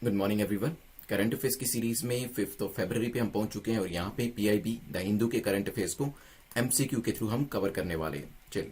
Good morning everyone. Current affairs की series में 5 फरवरी पे हम पहुंच चुके हैं और यहाँ पे पीआईबी द हिंदू के करंट अफेयर्स को एमसीक्यू के थ्रू हम कवर करने वाले हैं। चलिए,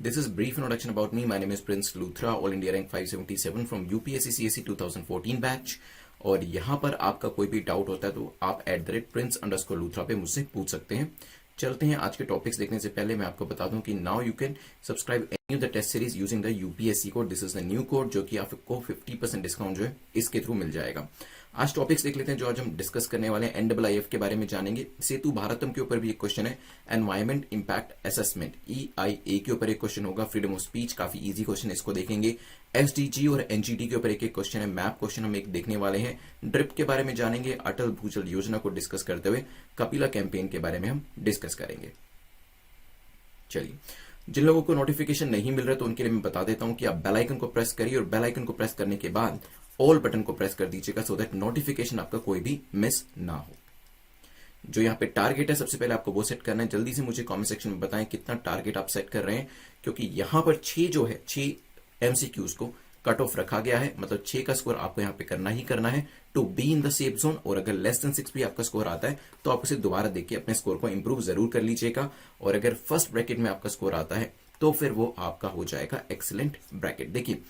this is brief introduction about me. My name is Prince Luthra, all India rank 577 from UPSC CSC 2014 batch. और यहाँ पर आपका कोई भी डाउट होता है तो आप @prince_लूथरा पे मुझसे पूछ सकते हैं। चलते हैं आज के टॉपिक्स देखने से पहले मैं आपको बता दूं कि now you can subscribe any of the test series using the UPSC code. This is the new code जो कि आपको 50% डिस्काउंट जो है इसके थ्रू मिल जाएगा। आज टॉपिक्स देख लेते हैं जो आज हम डिस्कस करने वाले हैं। NIIF के बारे में जानेंगे। सेतु भारतम के ऊपर भी एक क्वेश्चन है। एनवायरमेंट इंपैक्ट असेसमेंट EIA के ऊपर एक क्वेश्चन होगा। फ्रीडम ऑफ स्पीच काफी इजी क्वेश्चन है, इसको देखेंगे। SDG और NGT के ऊपर एक एक क्वेश्चन है। मैप क्वेश्चन हम एक देखने वाले हैं। ड्रिप के बारे में जानेंगे। अटल भूजल योजना को डिस्कस करते हुए कपिला कैंपेन के बारे में हम डिस्कस करेंगे। चलिए, जिन लोगों को नोटिफिकेशन नहीं मिल रहा तो उनके लिए मैं बता देता हूं कि आप बेल आइकन को प्रेस करिए और बेल आइकन को प्रेस करने के बाद ऑल बटन को प्रेस कर दीजिएगा सो दैट नोटिफिकेशन आपका कोई भी मिस ना हो। जो यहाँ पे टारगेट है सबसे पहले आपको वो सेट करना है। जल्दी से मुझे कमेंट सेक्शन में बताएं कितना टारगेट आप सेट कर रहे हैं, क्योंकि यहां पर 6 MCQs को कट ऑफ रखा गया है। मतलब 6 का स्कोर आपको यहाँ पे करना ही करना है to be in the safe zone. और अगर लेस देन 6 भी आपका स्कोर आता है तो आप उसे दोबारा देख के अपने स्कोर को इंप्रूव जरूर कर लीजिएगा। और अगर फर्स्ट ब्रैकेट में आपका स्कोर आता है तो फिर वो आपका हो जाएगा एक्सीलेंट ब्रैकेट। देखिए,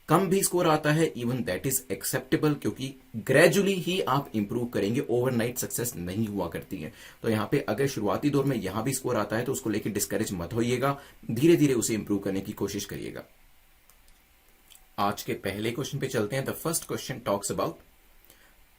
कम भी स्कोर आता है इवन दैट इज एक्सेप्टेबल, क्योंकि ग्रेजुअली ही आप इंप्रूव करेंगे। ओवरनाइट सक्सेस नहीं हुआ करती है। तो यहाँ पे अगर शुरुआती दौर में यहां भी स्कोर आता है तो उसको लेकर डिस्करेज मत होइएगा, धीरे धीरे उसे इंप्रूव करने की कोशिश करिएगा। आज के पहले क्वेश्चन पे चलते हैं। The first question talks about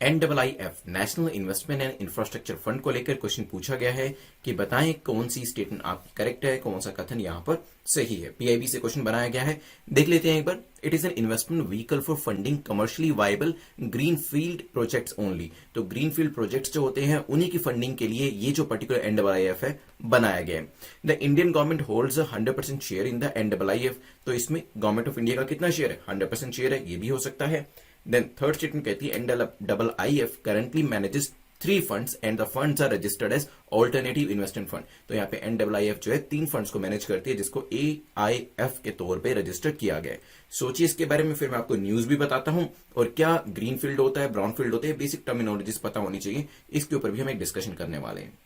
NIIF national investment and infrastructure fund को लेकर क्वेश्चन पूछा गया है कि बताएं कौन सी स्टेटमेंट आपकी करेक्ट है, कौन सा कथन यहां पर सही है। पीआईबी से क्वेश्चन बनाया गया है, देख लेते हैं एक बार। It is an investment vehicle for funding commercially viable green field projects only. तो ग्रीन फील्ड प्रोजेक्ट्स जो होते हैं उन्हीं की फंडिंग के लिए ये जो पर्टिकुलर NIIF है बनाया गया है। The Indian government holds 100% share in the NIIF। तो इसमें गवर्नमेंट ऑफ इंडिया का कितना शेयर है? 100% शेयर है, ये भी हो सकता है। देन थर्ड स्टेटमेंट कहती है NIIF currently manages 3 funds and the funds are registered as alternative investment fund. तो यहाँ पे NIIF जो है 3 फंड्स को मैनेज करती है जिसको AIF के तौर पे रजिस्टर किया गया है। सोचिए इसके बारे में, फिर मैं आपको न्यूज भी बताता हूं और क्या ग्रीन फील्ड होता है, ब्राउन फील्ड होता है, बेसिक टर्मिनोलॉजीज पता होनी चाहिए। इसके ऊपर भी हम एक डिस्कशन करने वाले हैं।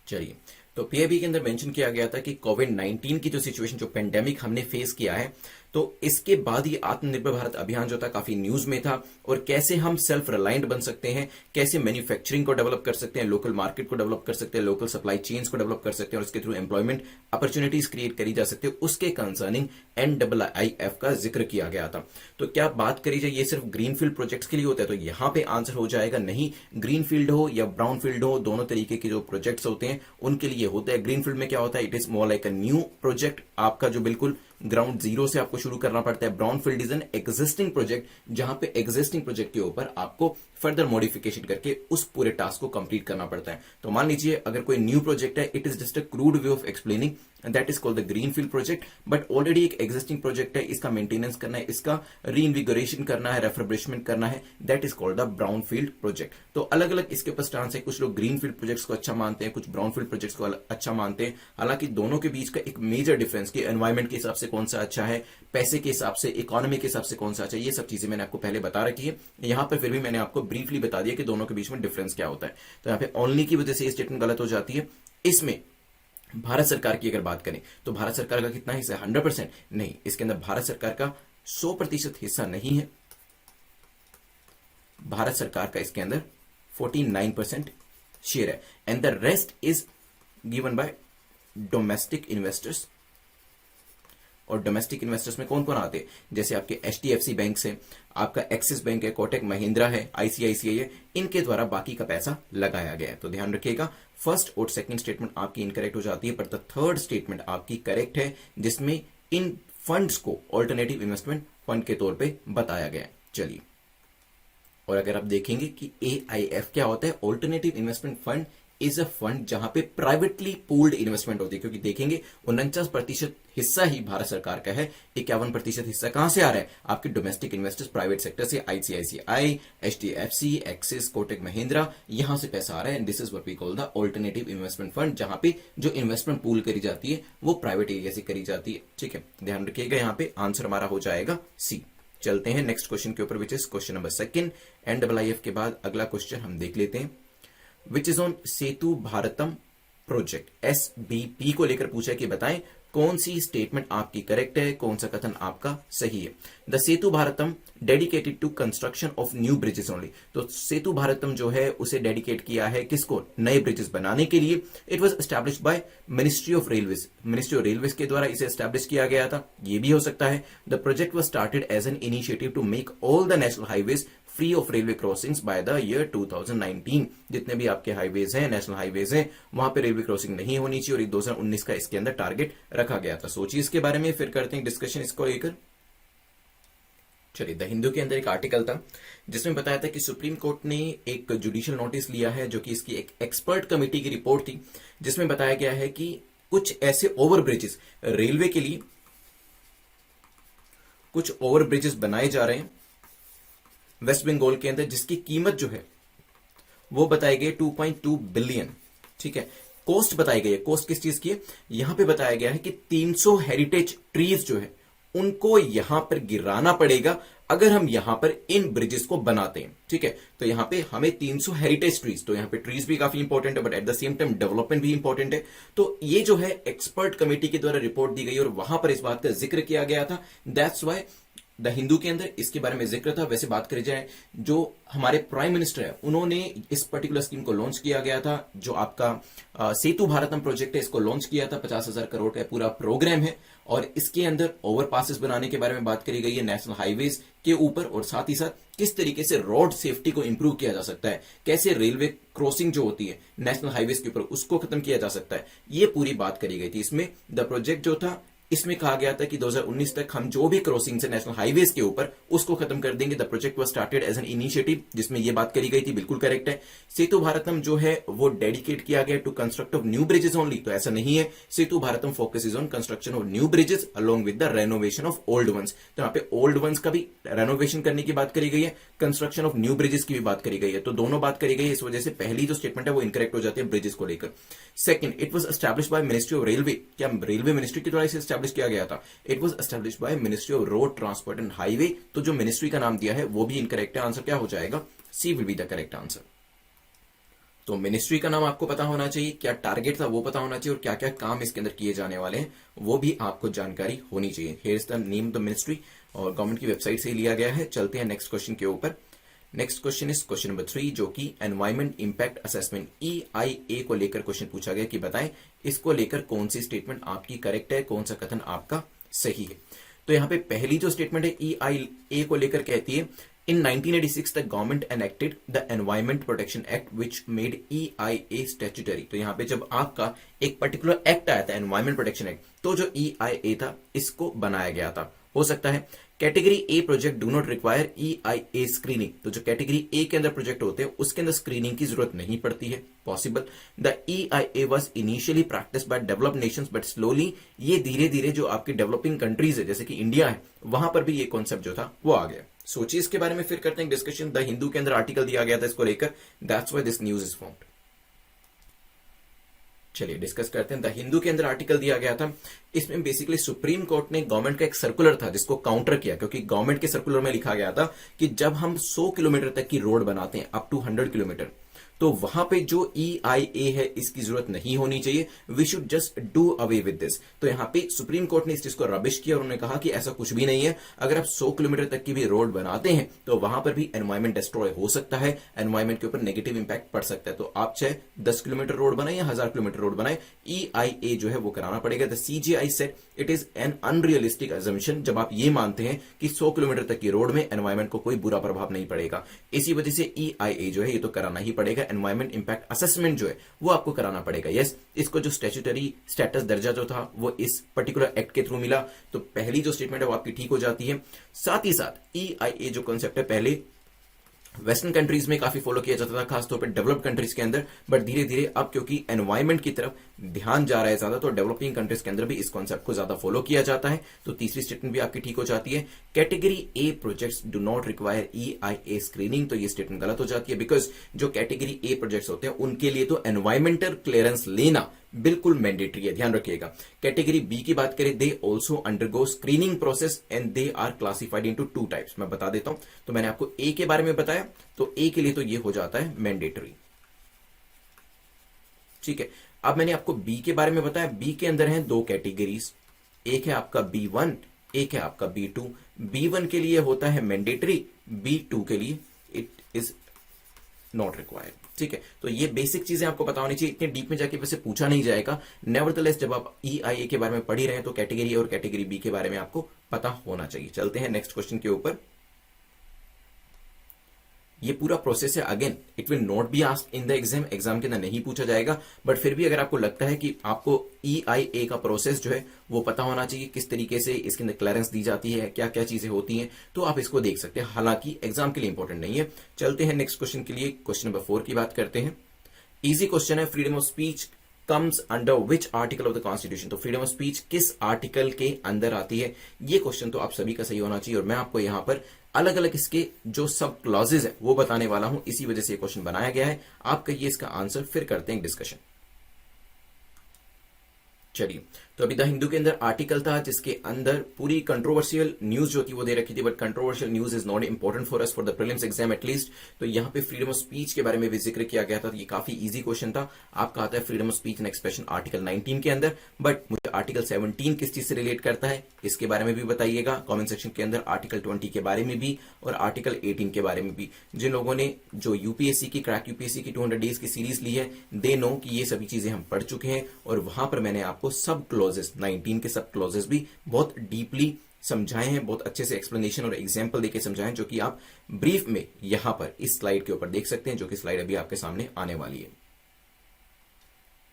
चलिए, तो पीआईबी के अंदर मेंशन किया गया था कि कोविड-19 की जो सिचुएशन, जो पेंडेमिक हमने फेस किया है, तो इसके बाद ही आत्मनिर्भर भारत अभियान जो था काफी न्यूज में था। और कैसे हम सेल्फ रिलायंट बन सकते हैं, कैसे मैन्युफैक्चरिंग को डेवलप कर सकते हैं, लोकल मार्केट को डेवलप कर सकते हैं, लोकल सप्लाई चेन्स को डेवलप कर सकते हैं और इसके थ्रू एम्प्लॉयमेंट अपॉर्चुनिटीज क्रिएट करी जा सकती है, उसके कंसर्निंग NIIF का जिक्र किया गया था। तो क्या बात करी जाए ये सिर्फ ग्रीन फील्ड प्रोजेक्ट्स के लिए होता है? तो यहां पे आंसर हो जाएगा नहीं। ग्रीन फील्ड हो या ब्राउन फील्ड हो, दोनों तरीके के जो प्रोजेक्ट्स होते हैं उनके लिए होता है। ग्रीन फील्ड में क्या होता है? It is more like a new project, आपका जो बिल्कुल ग्राउंड जीरो से आपको शुरू करना पड़ता है। Brown field is an existing project, जहां पे एग्जिस्टिंग प्रोजेक्ट के ऊपर आपको फर्दर मॉडिफिकेशन करके उस पूरे टास्क को कंप्लीट करना पड़ता है। तो मान लीजिए अगर कोई न्यू प्रोजेक्ट है, it is just a crude way of explaining, that is called the green field project. But already एक एग्जिस्टिंग प्रोजेक्ट है, इसका मेंटेनेंस करना है, इसका रीइन्विगोरेशन करना है, रेफर्बिशमेंट करना है, that is called the brown field project. तो अलग अलग इसके ऊपर स्टांस है। कुछ लोग ग्रीन फील्ड प्रोजेक्ट्स को अच्छा मानते हैं, कुछ ब्राउन फील्ड प्रोजेक्ट्स को अच्छा मानते हैं। हालांकि दोनों के बीच का एक मेजर डिफरेंस कि एनवायरमेंट के हिसाब से कौन सा अच्छा है, पैसे के हिसाब से, इकोनॉमी के हिसाब से कौन सा अच्छा है, ये सब चीजें मैंने आपको पहले बता रखी है। यहां पर फिर भी मैंने आपको ब्रीफली बता दिया कि दोनों के बीच में डिफरेंस क्या होता है। तो यहां पे ओनली की वजह से ये स्टेटमेंट गलत हो जाती है। इसमें भारत सरकार की अगर बात करें तो भारत सरकार का कितना हिस्सा है? 100% नहीं, इसके अंदर भारत सरकार का 100% हिस्सा नहीं है। भारत सरकार का इसके अंदर 49% शेयर है and the rest is given by domestic investors. और डोमेस्टिक इन्वेस्टर्स में कौन कौन आते हैं? जैसे आपके HDFC बैंक है, आपका एक्सिस बैंक है, कोटक महिंद्रा है, ICICI है, इनके द्वारा बाकी का पैसा लगाया गया है। तो ध्यान रखिएगा, फर्स्ट और सेकंड स्टेटमेंट आपकी इनकरेक्ट हो जाती है, पर द थर्ड स्टेटमेंट आपकी करेक्ट है, जिसमें इन फंड्स को ऑल्टरनेटिव इन्वेस्टमेंट फंड के तौर पर बताया गया है। चलिए, और अगर आप देखेंगे कि AIF क्या होता है, alternative investment fund is a fund जहां पे प्राइवेटली पूल्ड इन्वेस्टमेंट होती है। क्योंकि देखेंगे 49% हिस्सा ही भारत सरकार का है, 51% हिस्सा कहां से आ रहा है? आपके डोमेस्टिक इन्वेस्टर्स प्राइवेट सेक्टर से, ICICI, HDFC, Axis, Kotak Mahindra, यहां से पैसा आ रहा है। This is what we call the alternative investment fund, जहां पे जो इन्वेस्टमेंट पूल करी जाती है वो प्राइवेट एरिया से करी जाती है। ठीक है, ध्यान रखिएगा, यहां पे आंसर हमारा हो जाएगा सी। चलते हैं नेक्स्ट क्वेश्चन के ऊपर, which is question number second. NIIF के बाद अगला क्वेश्चन हम देख लेते हैं, which is on Setu Bharatam project. SBP को लेकर पूछा कि बताएं कौन सी स्टेटमेंट आपकी करेक्ट है, कौन सा कथन आपका सही है। The Setu Bharatam dedicated to construction of new bridges only. तो सेतु भारतम जो है उसे डेडिकेट किया है किसको, नए ब्रिजेस बनाने के लिए। It was establish by ministry of railways, ministry of railways के द्वारा इसे एस्टैब्लिश किया गया था, ये भी हो सकता है। The project was started as an initiative to make all the national highways free of railway crossings by the year 2019। जितने भी आपके हाईवेज हैं, नेशनल हाईवेज हैं, वहां पे रेलवे क्रॉसिंग नहीं होनी चाहिए, और 2019 का इसके अंदर टारगेट रखा गया था। सोचिए इसके बारे में, फिर करते हैं डिस्कशन इसको लेकर। चलिए, द हिंदू के अंदर एक आर्टिकल था जिसमें बताया था कि सुप्रीम कोर्ट ने एक जुडिशियल नोटिस लिया है, जो कि इसकी एक एक्सपर्ट कमेटी की रिपोर्ट थी, जिसमें बताया गया है कि कुछ ऐसे ओवर ब्रिजेस रेलवे के लिए, कुछ ओवर ब्रिजेस बनाए जा रहे हैं वेस्ट बंगाल के अंदर, जिसकी कीमत जो है वो बताई गई 2.2 बिलियन। ठीक है, कॉस्ट बताई गई है। कॉस्ट किस चीज की है, यहां पे बताया गया है कि 300 हेरिटेज ट्रीज जो है उनको यहां पर गिराना पड़ेगा अगर हम यहां पर इन ब्रिजेस को बनाते हैं। ठीक है, तो यहां पे हमें 300 हेरिटेज ट्रीज, तो यहां पे ट्रीज भी काफी इंपॉर्टेंट है, but at the same time development भी इंपॉर्टेंट है। तो ये जो है एक्सपर्ट कमेटी के द्वारा रिपोर्ट दी गई और वहां पर इस बात का जिक्र किया गया था। दैट्स वाई द हिंदू के अंदर इसके बारे में जिक्र था। वैसे बात करी जाए, जो हमारे प्राइम मिनिस्टर है उन्होंने इस पर्टिकुलर स्कीम को लॉन्च किया गया था, जो आपका सेतु भारतम प्रोजेक्ट है, इसको लॉन्च किया था। 50,000 करोड़ का पूरा प्रोग्राम है, और इसके अंदर ओवरपासेस बनाने के बारे में बात करी गई है नेशनल हाईवेज के ऊपर, और साथ ही साथ किस तरीके से रोड सेफ्टी को इंप्रूव किया जा सकता है, कैसे रेलवे क्रॉसिंग जो होती है नेशनल हाईवेज के ऊपर उसको खत्म किया जा सकता है, ये पूरी बात करी गई थी। इसमें द प्रोजेक्ट जो था, इसमें कहा गया था कि 2019 तक हम जो भी क्रॉसिंग है नेशनल हाईवेज के ऊपर उसको खत्म कर देंगे। The project was started as an initiative, जिसमें यह बात करी गई थी, बिल्कुल करेक्ट है। सेतु भारतम जो है वो डेडिकेट किया गया to construct of new bridges only, तो ऐसा नहीं है। Setu Bharatam focuses on construction of new bridges along with the renovation of old ones. तो यहाँ पे ओल्ड वंस का भी रेनोवेशन करने की बात करी गई है, कंस्ट्रक्शन ऑफ न्यू ब्रिजेस की भी बात करी गई है, तो दोनों बात करी गई है। इस वजह से पहली जो स्टेटमेंट है वो इनकरेक्ट हो जाती है ब्रिजेस को लेकर। Second, it was established by ministry of railway, क्या रेलवे मिनिस्ट्री के द्वारा इसे एस्टैब्लिश किया गया था। It was established by ministry of road transport and highway, तो जो मिनिस्ट्री का नाम दिया है वो भी इनकरेक्ट है। आंसर क्या हो जाएगा, C will be the correct answer. तो मिनिस्ट्री का नाम आपको पता होना चाहिए, क्या टारगेट था वो पता होना चाहिए, और क्या क्या काम इसके अंदर किए जाने वाले हैं वो भी आपको जानकारी होनी चाहिए। Here is the name of the ministry, और गवर्नमेंट की वेबसाइट से लिया गया है। चलते हैं नेक्स्ट क्वेश्चन के ऊपर। Next question is question number 3, जो कि एनवायरमेंट इंपैक्ट असेसमेंट EIA को लेकर क्वेश्चन पूछा गया कि बताएं इसको लेकर कौन सी स्टेटमेंट आपकी करेक्ट है, कौन सा कथन आपका सही है। तो यहां पे पहली जो स्टेटमेंट है EIA को लेकर कहती है, इन 1986 the government enacted the environment protection act which made EIA statutory. तो यहां पे जब आपका एक पर्टिकुलर एक्ट आया था, एनवायरमेंट प्रोटेक्शन एक्ट, तो जो EIA था इसको बनाया गया था। हो सकता है category A project do not require EIA screening, तो जो कैटेगरी ए के अंदर प्रोजेक्ट होते हैं उसके अंदर स्क्रीनिंग की जरूरत नहीं पड़ती है, possible. The EIA was initially practice by developed Nations but slowly, ये धीरे धीरे जो आपकी डेवलपिंग कंट्रीज है जैसे कि इंडिया है, वहां पर भी ये कॉन्सेप्ट जो था वो आ गया। सोचिए इसके बारे में, फिर करते हैं डिस्कशन। द हिंदू के अंदर आर्टिकल दिया गया था इसको लेकर, that's why this news is formed. चलिए डिस्कस करते हैं। द हिंदू के अंदर आर्टिकल दिया गया था, इसमें बेसिकली सुप्रीम कोर्ट ने गवर्नमेंट का एक सर्कुलर था जिसको काउंटर किया, क्योंकि गवर्नमेंट के सर्कुलर में लिखा गया था कि जब हम 100 किलोमीटर तक की रोड बनाते हैं, अप टू 100 किलोमीटर, तो वहां पे जो EIA है इसकी जरूरत नहीं होनी चाहिए, we should just do away with this. तो यहां पे सुप्रीम कोर्ट ने इस चीज को रबिश किया और उन्होंने कहा कि ऐसा कुछ भी नहीं है। अगर आप 100 किलोमीटर तक की भी रोड बनाते हैं तो वहां पर भी एनवायरमेंट डिस्ट्रॉय हो सकता है, एनवायरमेंट के ऊपर नेगेटिव इंपैक्ट पड़ सकता है। तो आप चाहे 10 किलोमीटर रोड बनाए या 1000 किलोमीटर रोड बनाए, EIA जो है वो कराना पड़ेगा। The CJI said it is N unrealistic assumption, जब आप ये मानते हैं कि 100 किलोमीटर तक की रोड में एनवायरमेंट को कोई बुरा प्रभाव नहीं पड़ेगा। इसी वजह से EIA जो है ये तो कराना ही पड़ेगा, एनवायरमेंट इंपैक्ट असेसमेंट जो है वो आपको कराना पड़ेगा। यस, इसको जो स्टैट्यूटरी स्टेटस दर्जा जो था वो इस पर्टिकुलर एक्ट के थ्रू मिला, तो पहली जो स्टेटमेंट है वो आपकी ठीक हो जाती है। साथ ही साथ EIA जो कॉन्सेप्ट है पहले वेस्टर्न कंट्रीज में काफी फॉलो किया जाता था, खासतौर पर डेवलप्ड कंट्रीज के अंदर, बट धीरे धीरे अब क्योंकि एनवायरमेंट की तरफ ध्यान जा रहा है ज्यादा, तो डेवलपिंग कंट्रीज के अंदर भी इस कॉन्सेप्ट को ज्यादा फॉलो किया जाता है। तो तीसरी स्टेटमेंट भी आपकी ठीक हो जाती है। Category A projects do not require EIA screening, तो ये स्टेटमेंट गलत हो जाती है, बिकॉज जो कैटेगरी ए प्रोजेक्ट्स होते हैं उनके लिए तो एनवायरमेंटल क्लियरेंस लेना बिल्कुल मैंडेटरी है, ध्यान रखिएगा। कैटेगरी बी की बात करें, they also undergo screening process and they are classified into 2 types. मैं बता देता हूं, तो मैंने आपको ए के बारे में बताया, तो ए के लिए तो ये हो जाता है मैंडेटरी, ठीक है। अब मैंने आपको बी के बारे में बताया, बी के अंदर हैं 2 कैटेगरीज, एक है आपका B1, एक है आपका B2। B1 के लिए होता है मैंडेटरी, B2 के लिए इट इज नॉट रिक्वायर्ड, ठीक है। तो ये बेसिक चीजें आपको पता होनी चाहिए, इतने डीप में जाके वैसे पूछा नहीं जाएगा। नेवरदलेस जब आप EIA के बारे में पढ़ ही रहे हैं तो कैटेगरी ए और कैटेगरी बी के बारे में आपको पता होना चाहिए। चलते हैं नेक्स्ट क्वेश्चन के ऊपर। ये पूरा प्रोसेस है, again it will not be asked in the exam, exam के अंदर नहीं पूछा जाएगा, बट फिर भी अगर आपको लगता है कि आपको EIA का प्रोसेस जो है वो पता होना चाहिए, किस तरीके से इसके अंदर क्लियरेंस दी जाती है, क्या क्या चीजें होती हैं, तो आप इसको देख सकते हैं, हालांकि एग्जाम के लिए इंपॉर्टेंट नहीं है। चलते हैं नेक्स्ट क्वेश्चन के लिए, क्वेश्चन नंबर 4 की बात करते हैं। इजी क्वेश्चन है, freedom of speech comes under which article of the constitution. तो फ्रीडम ऑफ स्पीच किस आर्टिकल के अंदर आती है, ये क्वेश्चन तो आप सभी का सही होना चाहिए, और मैं आपको यहां पर अलग अलग इसके जो सब क्लॉजेज है वो बताने वाला हूं, इसी वजह से ये क्वेश्चन बनाया गया है। आप कहिए इसका आंसर, फिर करते हैं डिस्कशन। चलिए, तो अभी द हिंदू के अंदर आर्टिकल था जिसके अंदर पूरी कंट्रोवर्शियल न्यूज जो थी वो दे रखी थी, but controversial news is not important for us for the prelims exam at least. तो यहाँ पे फ्रीडम ऑफ स्पीच के बारे में भी जिक्र किया गया था, तो ये काफी इजी क्वेश्चन था। आपका आता है freedom of speech and expression article 19 के अंदर, बट मुझे आर्टिकल 17 किस चीज से रिलेट करता है इसके बारे में भी बताइएगा कॉमेंट सेक्शन के अंदर, आर्टिकल 20 के बारे में भी और आर्टिकल 18 के बारे में भी। जिन लोगों ने जो यूपीएससी की क्रैक यूपीएससी की 200 डेज की सीरीज ली है, दे नो कि ये सभी चीजें हम पढ़ चुके हैं, और वहां पर मैंने आपको सब क्लॉजेस 19 के सब क्लॉजेस भी बहुत डीपली समझाए हैं, बहुत अच्छे से एक्सप्लेनेशन और एग्जांपल देके समझाए, जो कि आप ब्रीफ में यहां पर इस स्लाइड के ऊपर देख सकते हैं, जो कि स्लाइड अभी आपके सामने आने वाली है।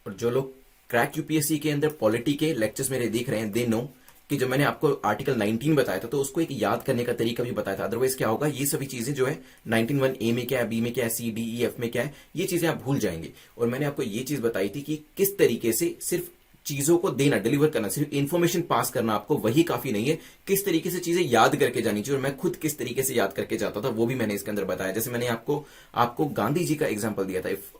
और जो लोग क्रैक यूपीएससी के अंदर पॉलिटी के लेक्चर्स मेरे देख रहे हैं, दे नो कि जब मैंने आपको आर्टिकल 19 बताया था तो उसको एक याद करने का तरीका भी बताया था, अदरवाइज क्या होगा, ये सभी चीजें जो है 19(1)A में क्या है, बी में क्या है, सी डी ई एफ में क्या है, ये चीजें आप भूल जाएंगे। और मैंने आपको ये चीज बताई थी कि किस तरीके से सिर्फ चीजों को देना, डिलीवर करना, सिर्फ इंफॉर्मेशन पास करना आपको वही काफी नहीं है, किस तरीके से चीजें याद करके जानी चाहिए, और मैं खुद किस तरीके से याद करके जाता था वो भी मैंने इसके अंदर बताया। जैसे मैंने आपको गांधी जी का एग्जाम्पल दिया था, इफ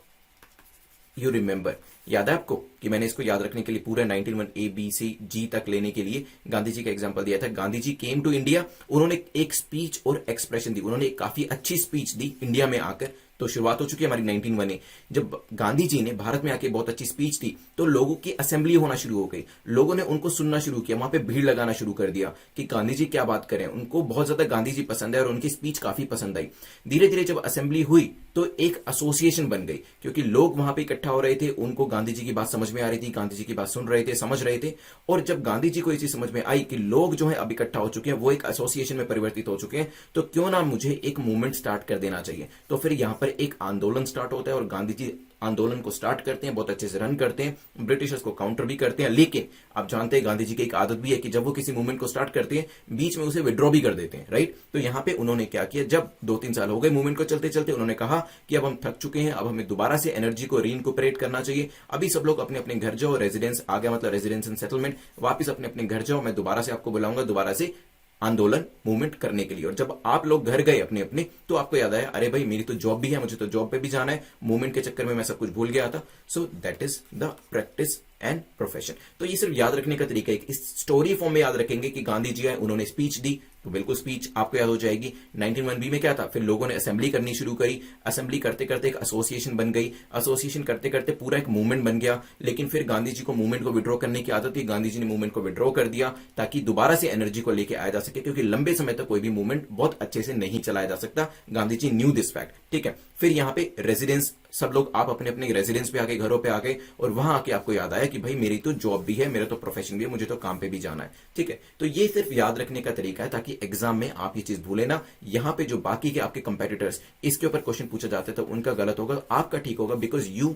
यू रिमेंबर, याद है आपको कि मैंने इसको याद रखने के लिए पूरा 19(1)A(B)(C)(G) तक लेने के लिए गांधी जी का एग्जांपल दिया था। Gandhi ji came to India, उन्होंने एक स्पीच और एक्सप्रेशन दी, उन्होंने एक काफी अच्छी स्पीच दी इंडिया में आकर। तो शुरुआत हो चुकी है हमारी 19(1)A। जब गांधी जी ने भारत में आके बहुत अच्छी स्पीच दी तो लोगों की असेंबली होना शुरू हो गई, लोगों ने उनको सुनना शुरू किया, वहां पे भीड़ लगाना शुरू कर दिया कि गांधी जी क्या बात करें, उनको बहुत ज्यादा गांधी जी पसंद है और उनकी स्पीच काफी पसंद आई। धीरे धीरे जब असेंबली हुई तो एक एसोसिएशन बन गई, क्योंकि लोग वहां पे इकट्ठा हो रहे थे, उनको गांधी जी की बात समझ में आ रही थी, गांधी जी की बात सुन रहे थे, समझ रहे थे। और जब गांधी जी को ये चीज समझ में आई कि लोग जो है अब इकट्ठा हो चुके हैं, वो एक एसोसिएशन में परिवर्तित हो चुके हैं, तो क्यों ना मुझे एक मूवमेंट स्टार्ट कर देना चाहिए। तो फिर यहां पर एक आंदोलन स्टार्ट होता है और गांधी जी आंदोलन को स्टार्ट करते हैं, बहुत अच्छे से रन करते हैं, ब्रिटिशर्स को काउंटर भी करते हैं। लेकिन आप जानते हैं गांधी जी की एक आदत भी है कि जब वो किसी मूवमेंट को स्टार्ट करते हैं बीच में उसे विड्रॉ भी कर देते हैं, राइट। तो यहां पे उन्होंने क्या किया, जब 2-3 साल हो गए मूवमेंट को चलते चलते, उन्होंने कहा कि अब हम थक चुके हैं, अब हमें दोबारा से एनर्जी को रीइंकॉर्पोरेट करना चाहिए, अभी सब लोग अपने अपने घर जाओ, रेजिडेंस आ गया मतलब रेजिडेंस एंड सेटलमेंट, वापस अपने अपने घर जाओ, मैं दोबारा से आपको बुलाऊंगा दोबारा से आंदोलन मूवमेंट करने के लिए। और जब आप लोग घर गए अपने अपने, तो आपको याद आया, अरे भाई मेरी तो जॉब भी है, मुझे तो जॉब पे भी जाना है, मूवमेंट के चक्कर में मैं सब कुछ भूल गया था। So that is the practice and profession. तो ये सिर्फ याद रखने का तरीका है, इस स्टोरी फॉर्म में याद रखेंगे कि गांधी जी आए, उन्होंने स्पीच दी, तो बिल्कुल स्पीच आपको याद हो जाएगी। 19(1)B में क्या था, फिर लोगों ने असेंबली करनी शुरू करी, असेंबली करते करते एक एसोसिएशन बन गई, एसोसिएशन करते करते पूरा एक मूवमेंट बन गया। लेकिन फिर गांधी जी को मूवमेंट को विड्रॉ करने की आदत थी, गांधी जी ने मूवमेंट को विड्रॉ कर दिया ताकि दोबारा से एनर्जी को लेकर आया जा सके, क्योंकि लंबे समय तक कोई भी मूवमेंट बहुत अच्छे से नहीं चलाया जा सकता। Gandhi ji new this fact, ठीक है। फिर यहां पे रेजिडेंस, सब लोग आप अपने अपने रेजिडेंस पे आ गए, घरों पे आ गए, और वहां आके आपको याद आया कि भाई मेरी तो जॉब भी है, मेरा तो प्रोफेशन भी है, मुझे तो काम पे भी जाना है, ठीक है। तो ये सिर्फ याद रखने का तरीका है ताकि एग्जाम में आप ये चीज भूले ना। यहां पे जो बाकी के आपके कंपेटिटर्स इसके ऊपर क्वेश्चन पूछा जाता है तो उनका गलत होगा, आपका ठीक होगा, because you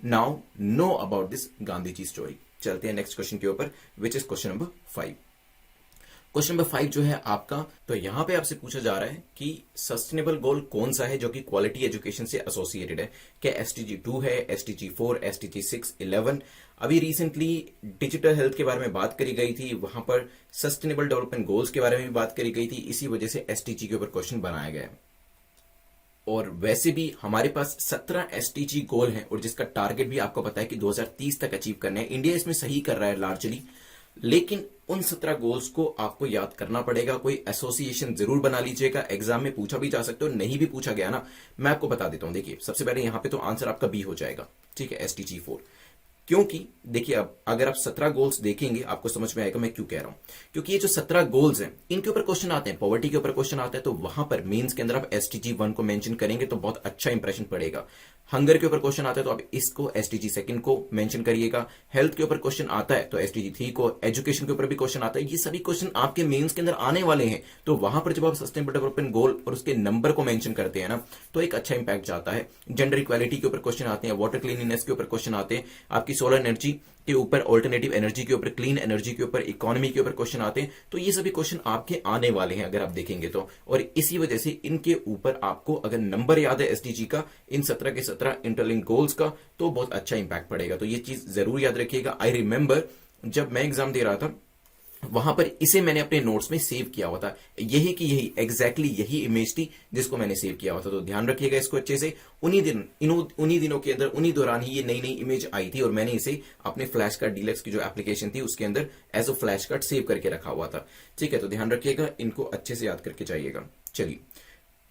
now know about this Gandhi ji story. चलते हैं नेक्स्ट क्वेश्चन के ऊपर, which is question number 5। Question number 5 जो है आपका, तो यहां पे आपसे पूछा जा रहा है कि सस्टेनेबल गोल कौन सा है जो कि क्वालिटी एजुकेशन से एसोसिएटेड है। क्या SDG 2 है, SDG 4, SDG 6, 11? अभी रिसेंटली डिजिटल हेल्थ के बारे में बात करी गई थी, वहां पर सस्टेनेबल डेवलपमेंट गोल्स के बारे में भी बात करी गई थी, इसी वजह से SDG के ऊपर क्वेश्चन बनाया गया है। और वैसे भी हमारे पास 17 एसटीजी गोल हैं और जिसका टारगेट भी आपको पता है कि 2030 तक अचीव करना है। इंडिया इसमें सही कर रहा है लार्जली, लेकिन उन 17 गोल्स को आपको याद करना पड़ेगा। कोई एसोसिएशन जरूर बना लीजिएगा, एग्जाम में पूछा भी जा सकते हो, नहीं भी पूछा गया ना मैं आपको बता देता हूं। देखिए सबसे पहले यहां पे तो आंसर आपका बी हो जाएगा, ठीक है, SDG4। क्योंकि देखिए अब अगर आप 17 गोल्स देखेंगे आपको समझ में आएगा मैं क्यों कह रहा हूं। क्योंकि ये जो 17 गोल्स हैं इनके ऊपर क्वेश्चन आते हैं, पॉवर्टी के ऊपर क्वेश्चन आता है, तो वहां पर मेंस के अंदर आप SDG1 को मेंशन करेंगे तो बहुत अच्छा इंप्रेशन पड़ेगा। हंगर के ऊपर क्वेश्चन आता है तो आप इसको SDG2 को मेंशन करिएगा। हेल्थ के ऊपर क्वेश्चन आता है तो SDG3 को। एजुकेशन के ऊपर भी क्वेश्चन आता है। ये सभी क्वेश्चन आपके मेंस के अंदर आने वाले हैं, तो वहां पर जब आप सस्टेनेबल डेवलपमेंट गोल और उसके नंबर को मेंशन करते हैं ना तो एक अच्छा इंपैक्ट जाता है। जेंडर इक्वालिटी के ऊपर क्वेश्चन आते हैं, वाटर क्लीनिनेस के ऊपर क्वेश्चन आते हैं, आपकी सोलर एनर्जी के ऊपर, ऑल्टरनेटिव एनर्जी के ऊपर, क्लीन एनर्जी के ऊपर, इकोनॉमी के ऊपर क्वेश्चन आते हैं। तो ये सभी क्वेश्चन आपके आने वाले हैं अगर आप देखेंगे तो, और इसी वजह से इनके ऊपर आपको अगर नंबर याद है एसडीजी का, इन 17 के 17 इंटरलिंक गोल्स का, तो बहुत अच्छा इंपैक्ट पड़ेगा। तो ये चीज जरूर याद रखिएगा। आई रिमेंबर जब मैं एग्जाम दे रहा था वहां पर इसे मैंने अपने नोट्स में सेव किया हुआ था, यही कि यही एग्जैक्टली यही इमेज थी जिसको मैंने सेव किया हुआ था। तो ध्यान रखिएगा इसको अच्छे से। उन्हीं दिनों के अंदर, उन्हीं दौरान ही ये नई नई इमेज आई थी और मैंने इसे अपने फ्लैश कार्ड डीलक्स की जो एप्लीकेशन थी उसके अंदर as a flash card save करके रखा हुआ था। ठीक है, तो ध्यान रखिएगा, इनको अच्छे से याद करके जाइएगा। चलिए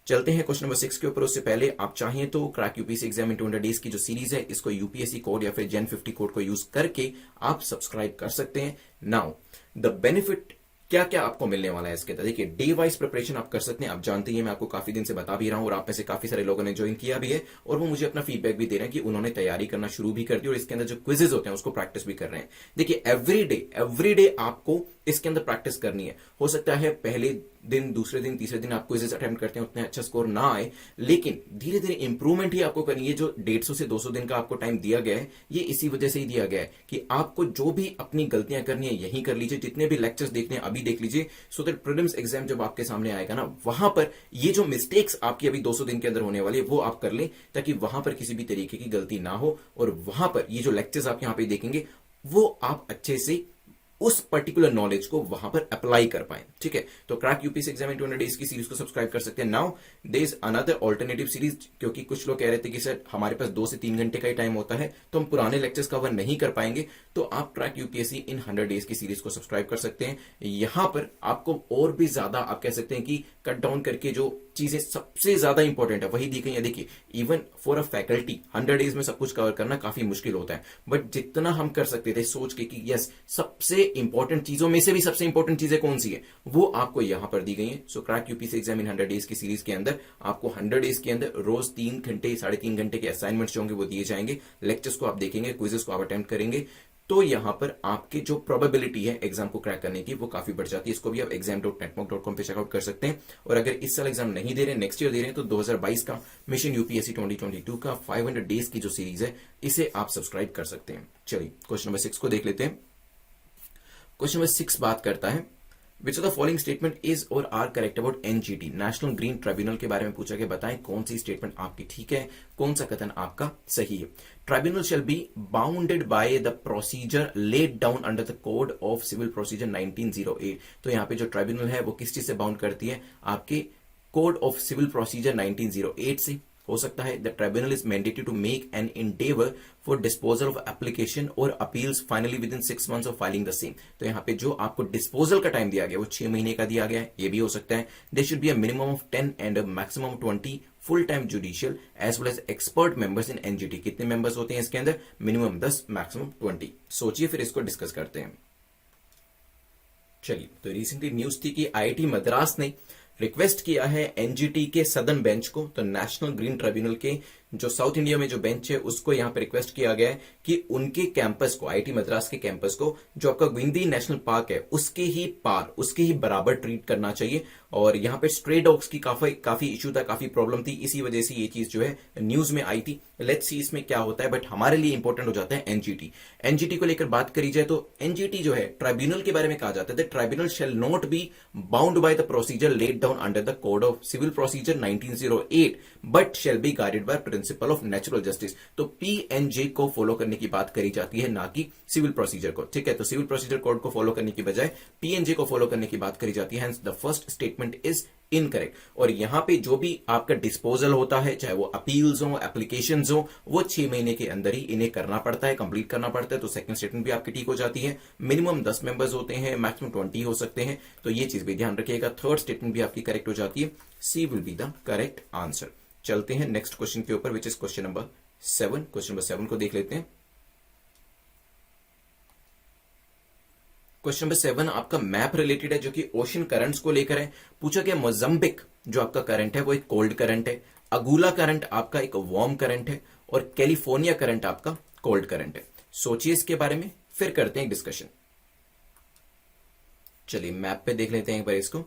चलते हैं क्वेश्चन नंबर 6 के ऊपर। उससे पहले आप चाहें तो crack UPSC exam in 200 days की जो सीरीज है इसको यूपीएससी कोड या फिर जेन 50 कोड को यूज करके आप सब्सक्राइब कर सकते हैं। नाउ द बेनिफिट क्या क्या आपको मिलने वाला है इसके अंदर, देखिए डे वाइज प्रिपरेशन आप कर सकते हैं। आप जानते हैं मैं आपको काफी दिन से बता भी रहा हूं और आप में से काफी सारे लोगों ने ज्वाइन किया भी है और वो मुझे अपना फीडबैक भी दे रहे हैं कि उन्होंने तैयारी करना शुरू भी कर दी और इसके अंदर जो क्विजेज होते हैं उसको प्रैक्टिस भी कर रहे हैं। देखिए एवरी डे आपको इसके अंदर प्रैक्टिस करनी है। हो सकता है पहले दिन, दूसरे दिन, तीसरे दिन आप क्विजेस अटेम्प्ट करते हैं उतने अच्छा स्कोर ना आए, लेकिन धीरे धीरे इंप्रूवमेंट ही आपको करनी है। जो 150 से 200 दिन का आपको टाइम दिया गया है ये इसी वजह से ही दिया गया है कि आपको जो भी अपनी गलतियां करनी है यही कर लीजिए, जितने भी लेक्चर्स देखने हैं अभी देख लीजिए, सो दैट प्रीलिम्स एग्जाम जब आपके सामने आएगा ना वहां पर ये जो मिस्टेक्स आपकी अभी 200 दिन के अंदर होने वाली है वो आप कर लें, ताकि वहां पर किसी भी तरीके की गलती ना हो और वहां पर ये जो लेक्चर्स आप यहां पे देखेंगे वो आप अच्छे से उस पर्टिकुलर नॉलेज को वहां पर अप्लाई कर पाए। ठीक है, तो crack UPSC exam in 200 days की सीरीज को सब्सक्राइब कर सकते हैं। Now there is another alternative series, क्योंकि कुछ लोग कह रहे थे कि सर हमारे पास 2 से 3 घंटे का ही टाइम होता है तो हम पुराने लेक्चर्स कवर नहीं कर पाएंगे, तो आप क्रैक यूपीएससी इन 100 डेज की सीरीज को सब्सक्राइब कर सकते हैं। यहां पर आपको और भी ज्यादा आप कह सकते हैं कि कट डाउन करके जो चीजें सबसे ज्यादा इंपॉर्टेंट है वही दी गई है। देखिए even for a faculty 100 days में सब कुछ कवर करना काफी मुश्किल होता है, बट जितना हम कर सकते थे सोच के कि यस सबसे इंपॉर्टेंट चीजों में से भी सबसे इंपॉर्टेंट चीजें कौन सी है वो आपको यहां पर दी गई है। So crack UPSC exam in 100 days की सीरीज के अंदर आपको 100 डेज के अंदर रोज 3 घंटे 3.5 घंटे के असाइनमेंट्स होंगे वो दिए जाएंगे, लेक्चर्स को आप देखेंगे, क्विजेस को आप अटेम्प्ट करेंगे, तो यहां पर आपकी जो प्रोबेबिलिटी है एग्जाम को क्रैक करने की वो काफी बढ़ जाती है। इसको भी आप exam.netmock.com पे चेकआउट कर सकते हैं। और अगर इस साल एग्जाम नहीं दे रहे, नेक्स्ट ईयर दे रहे हैं, तो 2022 का मिशन यूपीएससी 2022 का 500 डेज की जो सीरीज है इसे आप सब्सक्राइब कर सकते हैं। चलिए क्वेश्चन नंबर 6 को देख लेते हैं। क्वेश्चन नंबर 6 बात करता है which of the following statement is or are correct about NGT, national green tribunal के बारे में पूछा गया। बताएं कौन सी स्टेटमेंट आपकी ठीक है, कौन सा कथन आपका सही है। Tribunal shall be bounded by the procedure laid down under the code of civil procedure 1908। तो यहाँ पे जो ट्राइब्यूनल है वो किस चीज से बाउंड करती है, आपके कोड ऑफ सिविल प्रोसीजर 1908 से। हो सकता है the tribunal is mandated to make an endeavour for disposal of application और appeals finally within 6 months of filing the same. तो यहाँ पे जो आपको डिस्पोजल का टाइम दिया गया वो 6 महीने का दिया गया है, ये भी हो सकता है। There should be a minimum of 10 and a maximum of 20 full time judicial as well as expert members in NGT. कितने मेंबर्स होते हैं इसके अंदर, मिनिमम 10 मैक्सिमम 20। सोचिए फिर इसको डिस्कस करते हैं। चलिए, तो रिसेंटली न्यूज थी कि आईआईटी मद्रास ने रिक्वेस्ट किया है एनजीटी के सदर्न बेंच को, तो नेशनल ग्रीन ट्राइब्यूनल के जो साउथ इंडिया में जो बेंच है उसको यहां पे रिक्वेस्ट किया गया है कि उनके कैंपस को, आईआईटी मद्रास के कैंपस को, जो आपका गुइंदी नेशनल पार्क है उसके ही पार, उसके ही बराबर ट्रीट करना चाहिए। और यहां पे स्ट्रे डॉग्स की काफी इशू था, काफी प्रॉब्लम थी, इसी वजह से ये चीज जो है न्यूज में आई थी। लेट्स सी इसमें क्या होता है, बट हमारे लिए इंपॉर्टेंट हो जाता है एनजीटी। एनजीटी को लेकर बात करी जाए तो एनजीटी जो है ट्राइब्यूनल के बारे में कहा जाता है tribunal shall not be bound by the procedure laid down under the code of civil procedure 1908 but shall be guided by principle of natural justice. तो पीएनजे को फॉलो करने की बात करी जाती है, ना कि सिविल प्रोसीजर को। ठीक है, तो सिविल प्रोसीजर कोड को फॉलो करने की बजाय पीएनजे को फॉलो करने की बात करी जाती है। Hence the first statement is incorrect. और यहां पे जो भी आपका डिस्पोजल होता है, चाहे वो अपील्स हो, एप्लीकेशंस हो, वो 6 महीने के अंदर ही इन्हें करना पड़ता है, कंप्लीट करना पड़ता है। तो सेकंड स्टेटमेंट भी आपकी ठीक हो जाती है। मिनिमम 10 मेंबर्स होते हैं, मैक्सिमम 20 हो सकते हैं, तो ये चीज भी ध्यान रखिएगा। थर्ड स्टेटमेंट भी आपकी करेक्ट हो जाती है। C will be the correct answer. चलते हैं नेक्स्ट क्वेश्चन के ऊपर, which is question number 7। Question number 7 को देख लेते हैं। क्वेश्चन नंबर 7 आपका मैप रिलेटेड है, जो कि ओशन करंट्स को लेकर है। पूछा गया मोजाम्बिक जो आपका करंट है वो एक कोल्ड करंट है, अगुला करंट आपका एक वार्म करंट है, और कैलिफोर्निया करंट आपका कोल्ड करंट है। सोचिए इसके बारे में, फिर करते हैं डिस्कशन। चलिए मैप पे देख लेते हैं एक बार इसको,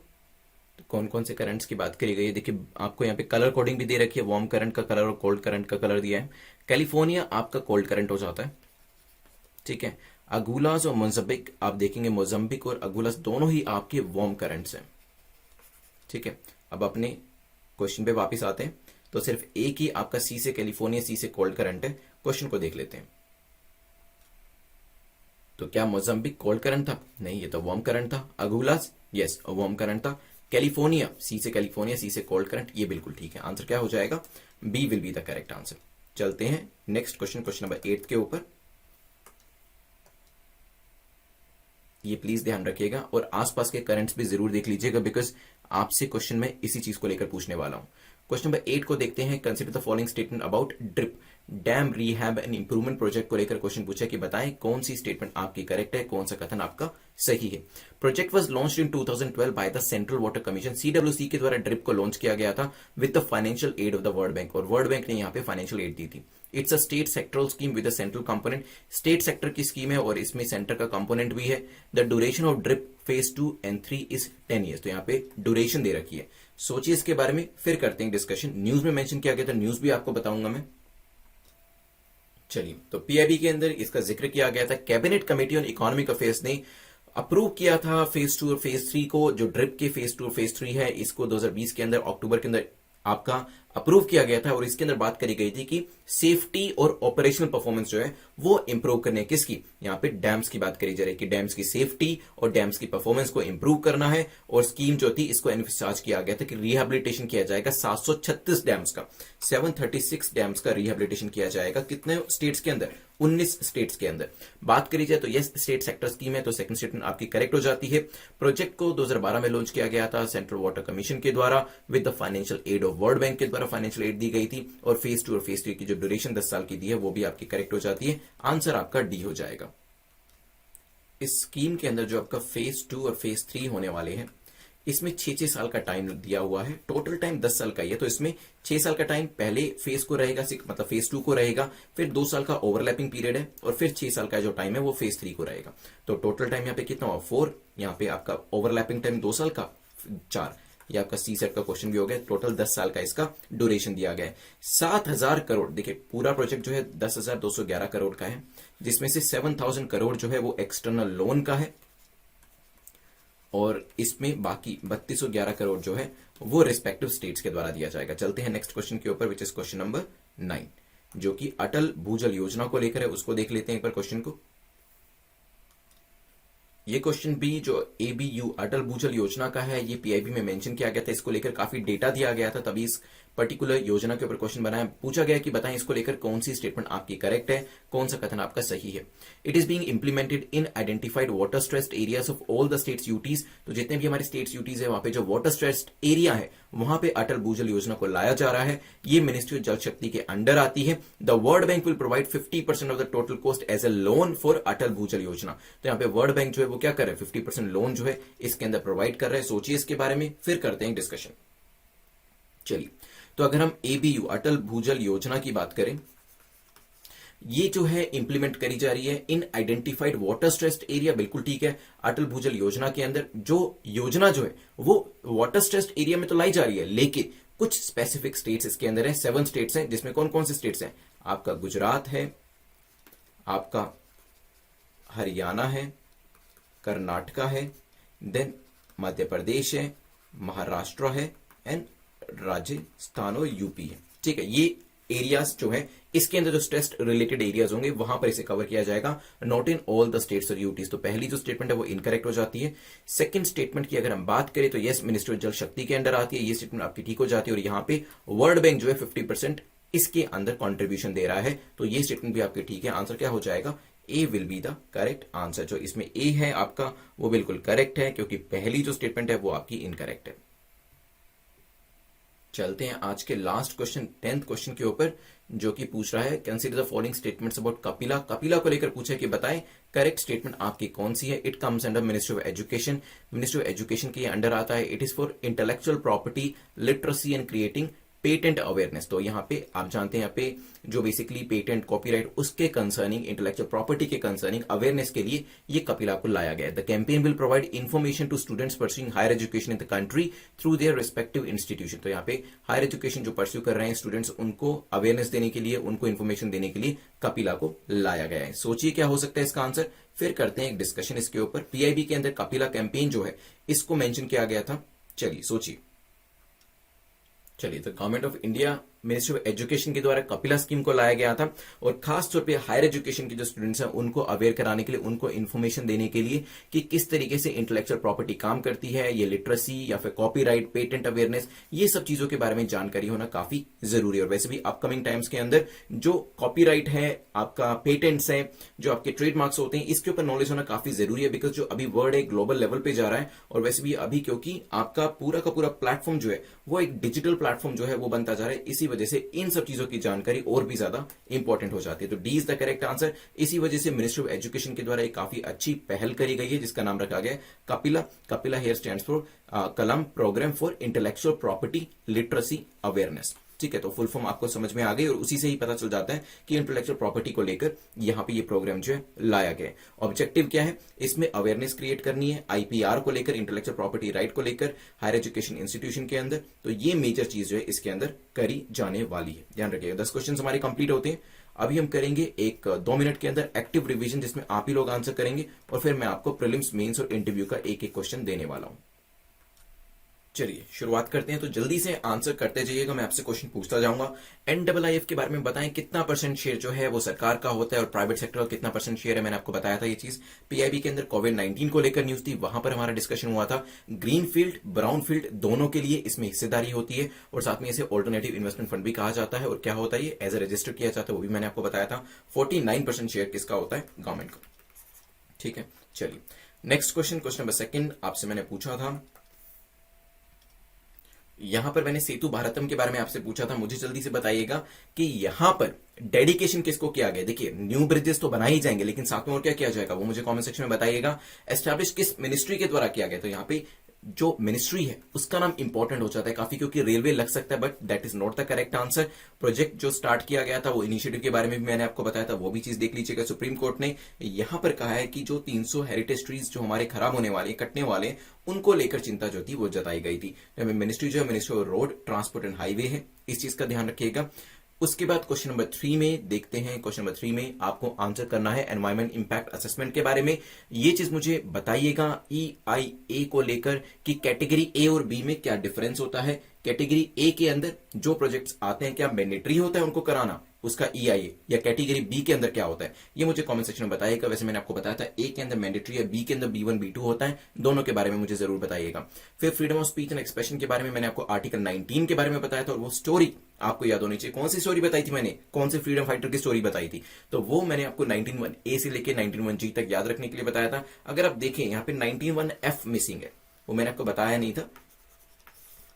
तो कौन कौन से करंट्स की बात करी गई है। देखिए आपको यहाँ पे कलर कोडिंग भी दे रखी है, वार्म करंट का कलर और कोल्ड करंट का कलर दिया है। कैलिफोर्निया आपका कोल्ड करंट हो जाता है, ठीक है। अगुलास और मोजाम्बिक आप देखेंगे, मोजाम्बिक और अगुलास दोनों ही आपके वार्म करंट्स हैं, ठीक है। अब अपने क्वेश्चन पे वापस आते हैं, तो सिर्फ एक ही आपका सी से कैलिफोर्निया, सी से कोल्ड करंट है। क्वेश्चन को देख लेते हैं। तो क्या मोजाम्बिक कोल्ड करंट था? नहीं, ये तो वार्म करंट था। अगुलास यस वार्म करंट था। कैलिफोर्निया, सी से कैलिफोर्निया, सी से कोल्ड करंट, ये बिल्कुल ठीक है। आंसर क्या हो जाएगा? B will be the correct answer. चलते हैं नेक्स्ट क्वेश्चन, क्वेश्चन नंबर 8 के ऊपर। ये प्लीज ध्यान रखिएगा और आसपास के करंट्स भी जरूर देख लीजिएगा, बिकॉज आपसे क्वेश्चन में इसी चीज को लेकर पूछने वाला हूं। क्वेश्चन नंबर 8 को देखते हैं। Consider the following statement about drip dam rehab and improvement project को लेकर क्वेश्चन पूछा कि बताएं कौन सी स्टेटमेंट आपकी करेक्ट है, कौन सा कथन आपका सही है। Project was launched in 2012 by the central water commission, CWC के द्वारा ड्रिप को लॉन्च किया गया था with the financial aid of the World bank, और वर्ल्ड बैंक ने यहाँ पे फाइनेंशियल एड दी थी। It's a state sectoral scheme with a central component, state sector की स्कीम है और इसमें सेंटर का कंपोनेंट भी है। The duration of drip phase 2 and 3 is 10 years. तो यहाँ पे ड्यूरेशन दे रखी है। सोचिए इसके बारे में, फिर करते हैं डिस्कशन। न्यूज में मेंशन किया गया था, न्यूज भी आपको बताऊंगा मैं। चलिए, तो पीआईबी के अंदर इसका जिक्र किया गया था। Cabinet committee on economic affairs ने अप्रूव किया था फेज 2 और फेज 3 को। जो ड्रिप के फेज 2 और फेज 3 है, इसको 2020 के अंदर अक्टूबर के अंदर आपका अप्रूव किया गया था, और इसके अंदर बात करी गई थी कि सेफ्टी और ऑपरेशनल परफॉर्मेंस जो है वो इंप्रूव करने, किसकी, यहाँ पे डैम्स की बात करी जा रही है कि डैम्स की सेफ्टी और डैम्स की परफॉर्मेंस को इंप्रूव करना है। और स्कीम जो थी, इसको एनफोर्स किया गया था कि रिहेबिलिटेशन किया जाएगा 736 डैम्स का, 736 डैम्स का रिहेबिलिटेशन किया जाएगा। कितने स्टेट्स के अंदर? 19 स्टेट्स के अंदर। बात करी जाए तो यस स्टेट सेक्टर स्कीम है, तो सेकंड स्टेटमेंट आपकी करेक्ट हो जाती है। प्रोजेक्ट को 2012 में लॉन्च किया गया था सेंट्रल वाटर कमीशन के द्वारा with the financial aid of world bank के द्वारा फाइनेंशियल एड दी गई थी। और फेज 2 और फेज 3 की जो ड्यूरेशन 10 साल की दी है वो भी आपकी करेक्ट हो जाती है। आंसर आपका डी हो जाएगा। इस स्कीम के अंदर जो आपका फेज 2 और फेज 3 होने वाले हैं, इसमें 6-6 साल का टाइम दिया हुआ है। टोटल टाइम 10 साल का ही है, तो इसमें 6 साल का टाइम पहले फेज को रहेगा, मतलब फेज 2 को रहेगा, फिर 2 साल का ओवरलैपिंग पीरियड है, और फिर 6 साल का जो टाइम है वो फेज 3 को रहेगा। तो टोटल टाइम यहाँ पे कितना हुआ? 4। यहाँ पे आपका ओवरलैपिंग टाइम 2 साल का 4। ये आपका सी सेट का क्वेश्चन भी हो गया। टोटल 10 साल का इसका ड्यूरेशन दिया गया है। 7,000 करोड़, देखिए पूरा प्रोजेक्ट जो है 10,211 करोड़ का है, जिसमें से 7,000 करोड़ जो है वो एक्सटर्नल लोन का है, और इसमें बाकी 3,211 करोड़ जो है वो रिस्पेक्टिव स्टेट्स के द्वारा दिया जाएगा। चलते हैं नेक्स्ट क्वेश्चन के ऊपर, विच इज क्वेश्चन नंबर 9, जो कि अटल भूजल योजना को लेकर है। उसको देख लेते हैं एक बार क्वेश्चन को। ये क्वेश्चन भी जो एबीयू अटल भूजल योजना का है, ये पीआईबी में मेंशन किया गया था। इसको लेकर काफी डेटा दिया गया था, तभी इस पर्टिकुलर योजना के ऊपर क्वेश्चन बनाया। पूछा गया कि बताएं इसको लेकर कौन सी स्टेटमेंट आपकी करेक्ट है, कौन सा कथन आपका सही है। It is being implemented in identified water stressed areas of all the states UTs. तो जितने भी हमारे स्टेट्स यूटीज है, वहां पे जो वाटर स्ट्रेस्ड एरिया है, वहां पे अटल भूजल योजना को लाया जा रहा है। ये मिनिस्ट्री ऑफ जल शक्ति के अंडर आती है। The World Bank will provide 50% of the total cost as a loan for Atal Bhujal Yojana. तो यहाँ पे वर्ल्ड बैंक जो है वो क्या कर रहा है? 50% लोन जो है इसके अंदर प्रोवाइड कर रहा है। सोचिए इसके बारे में, फिर करते हैं डिस्कशन। चलिए, तो अगर हम एबीयू अटल भूजल योजना की बात करें, ये जो है इंप्लीमेंट करी जा रही है इन आइडेंटिफाइड वाटर स्ट्रेस्ड एरिया, बिल्कुल ठीक है। अटल भूजल योजना के अंदर जो योजना जो है वो वाटर स्ट्रेस्ड एरिया में तो लाई जा रही है, लेकिन कुछ स्पेसिफिक स्टेट्स इसके अंदर है। 7 स्टेट्स हैं, जिसमें कौन कौन से स्टेट्स हैं? आपका गुजरात है, आपका हरियाणा है, कर्नाटका है, देन मध्य प्रदेश है, महाराष्ट्र है, एंड राजस्थान और यूपी है। ठीक है, ये एरियाज जो है इसके अंदर जो स्ट्रेस रिलेटेड एरियाज होंगे वहां पर इसे कवर किया जाएगा, not in all the states और यूटीज। तो पहली जो स्टेटमेंट है वो इनकरेक्ट हो जाती है। सेकंड स्टेटमेंट की अगर हम बात करें तो यस, मिनिस्ट्री ऑफ जल शक्ति के अंडर आती है, ये स्टेटमेंट आपकी ठीक हो जाती है। और यहाँ पे वर्ल्ड बैंक जो है 50% इसके अंदर कॉन्ट्रीब्यूशन दे रहा है, तो ये स्टेटमेंट भी आपकी ठीक है। आंसर क्या हो जाएगा? A will be the correct answer. जो इसमें ए है आपका वो बिल्कुल करेक्ट है, क्योंकि पहली जो स्टेटमेंट है वो आपकी इनकरेक्ट है। चलते हैं आज के लास्ट क्वेश्चन, 10th क्वेश्चन के ऊपर, जो कि पूछ रहा है consider the following statements about Kapila. Kapila को लेकर पूछा कि बताएं करेक्ट स्टेटमेंट आपकी कौन सी है। It comes under ministry of education, ministry of education के अंडर आता है। It is for intellectual property, literacy and creating patent awareness. तो यहाँ पे आप जानते हैं, यहाँ पे जो बेसिकली पेटेंट कॉपीराइट उसके कंसर्निंग, इंटेलेक्चुअल प्रॉपर्टी के कंसर्निंग अवेयरनेस के लिए ये कपिला को लाया गया है। The campaign will provide information to students pursuing higher education in the country through their respective institution. तो यहाँ पे हायर एजुकेशन जो परस्यू कर रहे हैं स्टूडेंट्स, उनको अवेयरनेस देने के लिए, उनको इन्फॉर्मेशन देने के लिए कपिला को लाया गया है। सोचिए क्या हो सकता है इसका आंसर, फिर करते हैं एक डिस्कशन इसके ऊपर। पीआईबी के अंदर कपिला कैंपेन जो है इसको मेंशन किया गया था। चलिए सोचिए। चलिए, तो government of India, ministry of education के द्वारा कपिला स्कीम को लाया गया था, और खास तौर पे हायर एजुकेशन के जो स्टूडेंट्स हैं उनको अवेयर कराने के लिए, उनको इन्फॉर्मेशन देने के लिए कि किस तरीके से इंटेलेक्चुअल प्रॉपर्टी काम करती है, ये लिटरेसी या फिर कॉपीराइट, पेटेंट अवेयरनेस, ये सब चीजों के बारे में जानकारी होना काफी जरूरी है। और वैसे भी अपकमिंग टाइम्स के अंदर जो कॉपीराइट है, आपका पेटेंट्स है, जो आपके ट्रेडमार्क्स होते हैं, इसके ऊपर नॉलेज होना काफी जरूरी है, बिकॉज जो अभी वर्ड है ग्लोबल लेवल पे जा रहा है। और वैसे भी अभी क्योंकि आपका पूरा का पूरा प्लेटफॉर्म जो है वो एक डिजिटल प्लेटफॉर्म जो है वो बनता जा रहा है, इसी वजह से इन सब चीजों की जानकारी और भी ज्यादा इंपॉर्टेंट हो जाती है। तो D is the correct answer. इसी वजह से मिनिस्ट्री ऑफ एजुकेशन के द्वारा एक काफी अच्छी पहल करी गई है, जिसका नाम रखा गया है Kapila. Kapila here stands for Kalam program for intellectual property literacy awareness. ठीक है, तो फुल फॉर्म आपको समझ में आ गई, और उसी से ही पता चल जाता है कि इंटेलेक्चुअल प्रॉपर्टी को लेकर यहां पे ये प्रोग्राम जो है लाया गया है। ऑब्जेक्टिव क्या है इसमें? अवेयरनेस क्रिएट करनी है आईपीआर को लेकर, इंटेलेक्चुअल प्रॉपर्टी राइट को लेकर हायर एजुकेशन इंस्टीट्यूशन के अंदर। तो ये मेजर चीज जो है इसके अंदर करी जाने वाली है, ध्यान रखिएगा। 10 क्वेश्चन हमारे कंप्लीट होते हैं। अभी हम करेंगे एक 2 मिनट के अंदर एक्टिव रिवीजन, जिसमें आप ही लोग आंसर करेंगे, और फिर मैं आपको प्रीलिम्स, मेंस और इंटरव्यू का एक एक क्वेश्चन देने वाला हूं। चलिए शुरुआत करते हैं, तो जल्दी से आंसर करते जाइएगा, मैं आपसे क्वेश्चन पूछता जाऊंगा। एनडब्ल्यूआईएफ के बारे में बताएं कितना परसेंट शेयर जो है वो सरकार का होता है और प्राइवेट सेक्टर का कितना परसेंट शेयर है। मैंने आपको बताया था ये चीज। पीआईबी के अंदर कोविड-19 को लेकर न्यूज थी, वहां पर हमारा डिस्कशन हुआ था। ग्रीन फील्ड, ब्राउन फील्ड दोनों के लिए इसमें हिस्सेदारी होती है, और साथ में इसे ऑल्टरनेटिव इन्वेस्टमेंट फंड भी कहा जाता है। और क्या होता है ये एज ए रजिस्टर किया जाता है, वो भी मैंने आपको बताया था। 49% शेयर किसका होता है? गवर्नमेंट का। ठीक है, चलिए नेक्स्ट क्वेश्चन, क्वेश्चन नंबर 2 आपसे मैंने पूछा था, यहां पर मैंने सेतु भारतम के बारे में आपसे पूछा था। मुझे जल्दी से बताइएगा कि यहां पर डेडिकेशन किसको किया गया। देखिए न्यू ब्रिजेस तो बना ही जाएंगे, लेकिन साथ में और क्या किया जाएगा वो मुझे कमेंट सेक्शन में बताइएगा। एस्टैब्लिश किस मिनिस्ट्री के द्वारा किया गया? तो यहाँ पे जो मिनिस्ट्री है उसका नाम इंपॉर्टेंट हो जाता है काफी, क्योंकि रेलवे लग सकता है, but that is not the correct answer. Project जो स्टार्ट किया गया था वो इनिशिएटिव के बारे में भी मैंने आपको बताया था, वो भी चीज देख लीजिएगा। सुप्रीम कोर्ट ने यहां पर कहा है कि जो 300 हेरिटेज ट्रीज जो हमारे खराब होने वाले, कटने वाले, उनको लेकर चिंता जो थी वो जताई गई थी। मिनिस्ट्री जो है ministry of road transport and highway है, इस चीज का ध्यान रखिएगा। उसके बाद क्वेश्चन नंबर 3 में देखते हैं। क्वेश्चन नंबर 3 में आपको आंसर करना है एनवायरमेंट इंपैक्ट असेसमेंट के बारे में। ये चीज मुझे बताइएगा EIA को लेकर कि कैटेगरी ए और बी में क्या डिफरेंस होता है। कैटेगरी ए के अंदर जो प्रोजेक्ट्स आते हैं क्या मैंडेटरी होता है उनको कराना, उसका EIA, या कैटेगरी बी के अंदर क्या होता है, ये मुझे कमेंट सेक्शन में बताइएगा। वैसे मैंने आपको बताया था ए के अंदर मैंडेटरी है, बी के अंदर B1 B2 होता है, दोनों के बारे में मुझे जरूर बताइएगा। फिर freedom of speech and expression के बारे में मैंने आपको आर्टिकल 19 के बारे में बताया था, और वो स्टोरी आपको याद होनी चाहिए। कौन सी स्टोरी बताई थी मैंने? कौन से फ्रीडम फाइटर की स्टोरी बताई थी? तो वो मैंने आपको 19(1)A से लेकर 19(1)G तक याद रखने के लिए बताया था। अगर आप देखें यहाँ पे 19(1)F मिसिंग है, वो मैंने आपको बताया नहीं था।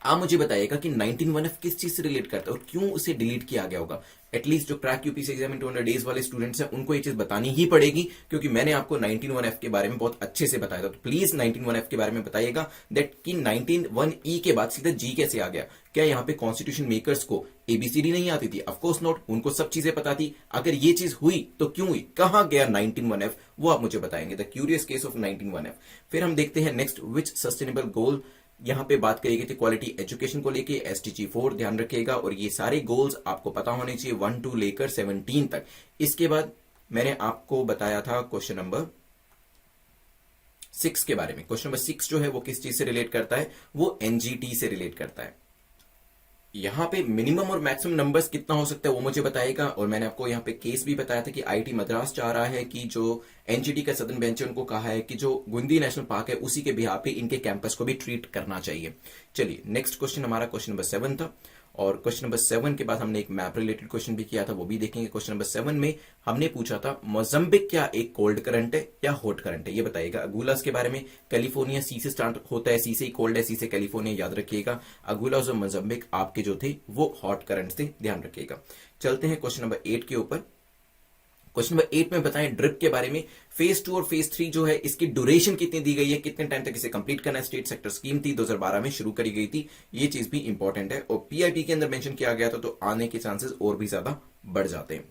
आप मुझे बताइएगा कि 19(1)F किस चीज से रिलेट करता है और क्यों उसे डिलीट किया गया होगा। एटलीस्ट जो crack UPSC exam in 200 days वाले स्टूडेंट्स हैं उनको ये चीज बतानी ही पड़ेगी, क्योंकि मैंने आपको 19(1)F के बारे में बहुत अच्छे से बताया था। तो प्लीज 19(1)F के बारे में बताइएगा दैट कि 19(1)E के बाद सीधा G कैसे आ गया। क्या यहाँ पे कॉन्स्टिट्यूशन मेकर्स को ABCD नहीं आती थी? ऑफकोर्स नॉट, उनको सब चीजें पता थी। अगर ये चीज हुई तो क्यों हुई, कहां गया 19(1)F, वो आप मुझे बताएंगे। The curious case of 19(1)F। फिर हम देखते हैं नेक्स्ट, विच सस्टेनेबल गोल, यहां पे बात करी गई थी क्वालिटी एजुकेशन को लेके, SDG 4 ध्यान रखिएगा। और ये सारे गोल्स आपको पता होने चाहिए 1 to लेकर 17 तक। इसके बाद मैंने आपको बताया था क्वेश्चन नंबर 6 के बारे में। क्वेश्चन नंबर 6 जो है वो किस चीज से रिलेट करता है? वो NGT से रिलेट करता है। यहाँ पे मिनिमम और मैक्सिमम नंबर्स कितना हो सकता है वो मुझे बताएगा। और मैंने आपको यहाँ पे केस भी बताया था कि आईआईटी मद्रास चाह रहा है कि जो एनजीटी का सदर्न बेंच है उनको कहा है कि जो गुंदी नेशनल पार्क है उसी के बिहाफ पे इनके कैंपस को भी ट्रीट करना चाहिए। चलिए नेक्स्ट क्वेश्चन हमारा क्वेश्चन नंबर 7 था। और क्वेश्चन नंबर 7 के बाद हमने एक मैप रिलेटेड क्वेश्चन भी किया था, वो भी देखेंगे। क्वेश्चन नंबर 7 में हमने पूछा था मोजाम्बिक क्या एक कोल्ड करंट है या हॉट करंट है, ये बताइएगा। अगुलास के बारे में, कैलिफोर्निया सी से स्टार्ट होता है, सी से ही कोल्ड है, सी से कैलिफोर्निया, याद रखिएगा। अगुलास और मोजाम्बिक आपके जो थे वो हॉट करंट थे, ध्यान रखिएगा। चलते हैं क्वेश्चन नंबर 8 के ऊपर। क्वेश्चन नंबर 8 में बताएं ड्रिप के बारे में। फेज 2 और फेज 3 जो है इसकी ड्यूरेशन कितनी दी गई है, कितने टाइम तक इसे कंप्लीट करना है। स्टेट सेक्टर स्कीम थी, 2012 में शुरू करी गई थी, ये चीज भी इंपॉर्टेंट है। और पीआईबी के अंदर मेंशन किया गया था, तो आने के चांसेस और भी ज्यादा बढ़ जाते हैं।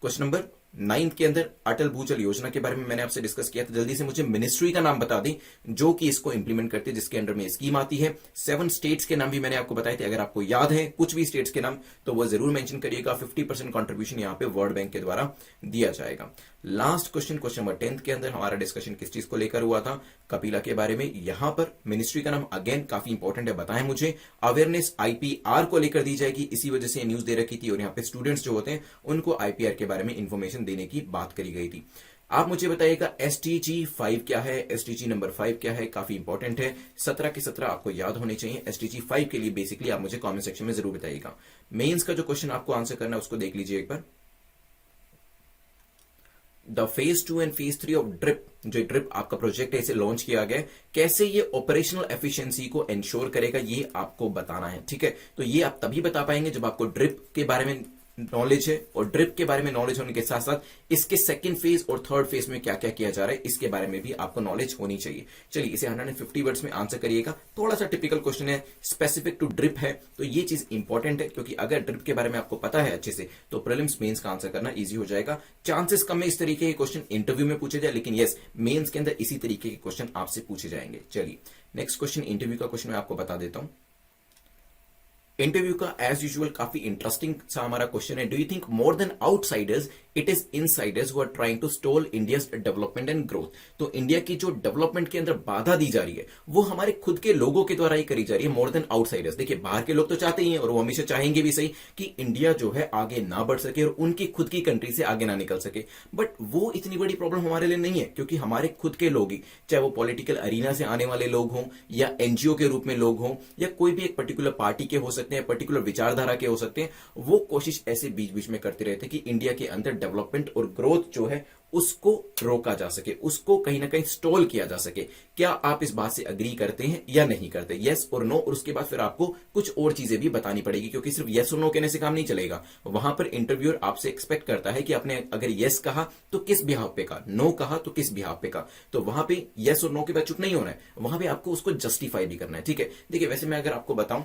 क्वेश्चन नंबर 9 के अंदर अटल भूजल योजना के बारे में मैंने आपसे डिस्कस किया था। जल्दी से मुझे मिनिस्ट्री का नाम बता दें जो कि इसको इंप्लीमेंट करती है, जिसके अंडर में स्कीम आती है। 7 स्टेट्स के नाम भी मैंने आपको बताए थे, अगर आपको याद है कुछ भी स्टेट्स के नाम तो वो जरूर मेंशन करिएगा। 50% कंट्रीब्यूशन यहाँ पे वर्ल्ड बैंक के द्वारा दिया जाएगा। लास्ट क्वेश्चन, क्वेश्चन नंबर 10 के अंदर हमारा डिस्कशन किस चीज को लेकर हुआ था, कपिला के बारे में। यहां पर मिनिस्ट्री का नाम अगेन काफी इंपॉर्टेंट है, बताएं मुझे। अवेयरनेस आईपीआर को लेकर दी जाएगी, इसी वजह से न्यूज दे रखी थी। और यहाँ पे स्टूडेंट्स जो होते हैं उनको आईपीआर के बारे में इंफॉर्मेशन देने की बात करी गई थी। आप मुझे बताइएगा एसटीजी 5 क्या है, एसटीजी नंबर 5 क्या है, काफी इंपॉर्टेंट है। 17 के 17 आपको याद होने चाहिए। एसटीजी 5 के लिए बेसिकली आप मुझे कमेंट सेक्शन में जरूर बताइएगा। मेंस का जो क्वेश्चन आपको आंसर करना है उसको देख लीजिए एक बार। The phase 2 and phase 3 of DRIP, जो ड्रिप आपका प्रोजेक्ट है इसे लॉन्च किया गया है, कैसे ये ऑपरेशनल एफिशिएंसी को इंश्योर करेगा ये आपको बताना है, ठीक है। तो ये आप तभी बता पाएंगे जब आपको ड्रिप के बारे में नॉलेज है। और ड्रिप के बारे में नॉलेज होने के साथ साथ इसके सेकंड फेज और थर्ड फेज में क्या क्या किया जा रहा है इसके बारे में भी आपको नॉलेज होनी चाहिए। चलिए इसे 150 वर्ड्स में आंसर करिएगा। थोड़ा सा टिपिकल क्वेश्चन है, स्पेसिफिक टू ड्रिप है, तो ये चीज इंपॉर्टेंट है क्योंकि अगर ड्रिप के बारे में आपको पता है अच्छे से तो प्रीलिम्स मेंस का आंसर करना इजी हो जाएगा। चांसेस कम है इस तरीके के क्वेश्चन इंटरव्यू में पूछे जाए, लेकिन यस मेंस के अंदर इसी तरीके के क्वेश्चन आपसे पूछे जाएंगे। चलिए नेक्स्ट क्वेश्चन इंटरव्यू का क्वेश्चन मैं आपको बता देता हूं। इंटरव्यू का एज यूजुअल काफी इंटरेस्टिंग सा हमारा क्वेश्चन है। Do you think more than outsiders it is insiders who are trying to stall India's development and growth. तो इंडिया की जो डेवलपमेंट के अंदर बाधा दी जा रही है वो हमारे खुद के लोगों के द्वारा ही करी जा रही है, मोर देन आउटसाइडर्स। देखिए बाहर के लोग तो चाहते ही हैं और वो हमेशा चाहेंगे भी सही कि इंडिया जो है आगे ना बढ़ सके और उनकी खुद की कंट्री से आगे ना निकल सके। बट वो इतनी बड़ी प्रॉब्लम हमारे लिए नहीं है क्योंकि हमारे खुद के लोग ही, चाहे वो पॉलिटिकल अरीना से आने वाले लोग हों या एनजीओ के रूप में लोग हों या कोई भी एक पर्टिकुलर पार्टी के हो सकते हैं, पर्टिकुलर विचारधारा के हो सकते हैं, वो कोशिश ऐसे बीच बीच में करते रहते हैं कि इंडिया के अंदर डेवलपमेंट और ग्रोथ जो है उसको रोका जा सके, उसको कहीं ना कहीं स्टॉल किया जा सके। क्या आप इस बात से अग्री करते हैं या नहीं करते? यस और नो। और उसके बाद फिर आपको कुछ और चीजें भी बतानी पड़ेगी क्योंकि सिर्फ यस और नो कहने से काम नहीं चलेगा। वहां पर इंटरव्यूअर आपसे एक्सपेक्ट करता है कि आपने अगर यस कहा तो किस बिहाफ पे कहा, नो कहा तो किस बिहाफ पे कहा। तो वहां पे यस और नो के बाद चुप नहीं होना है, वहां पे आपको उसको जस्टिफाई भी करना है, ठीक है। देखिए वैसे मैं अगर आपको बताऊं,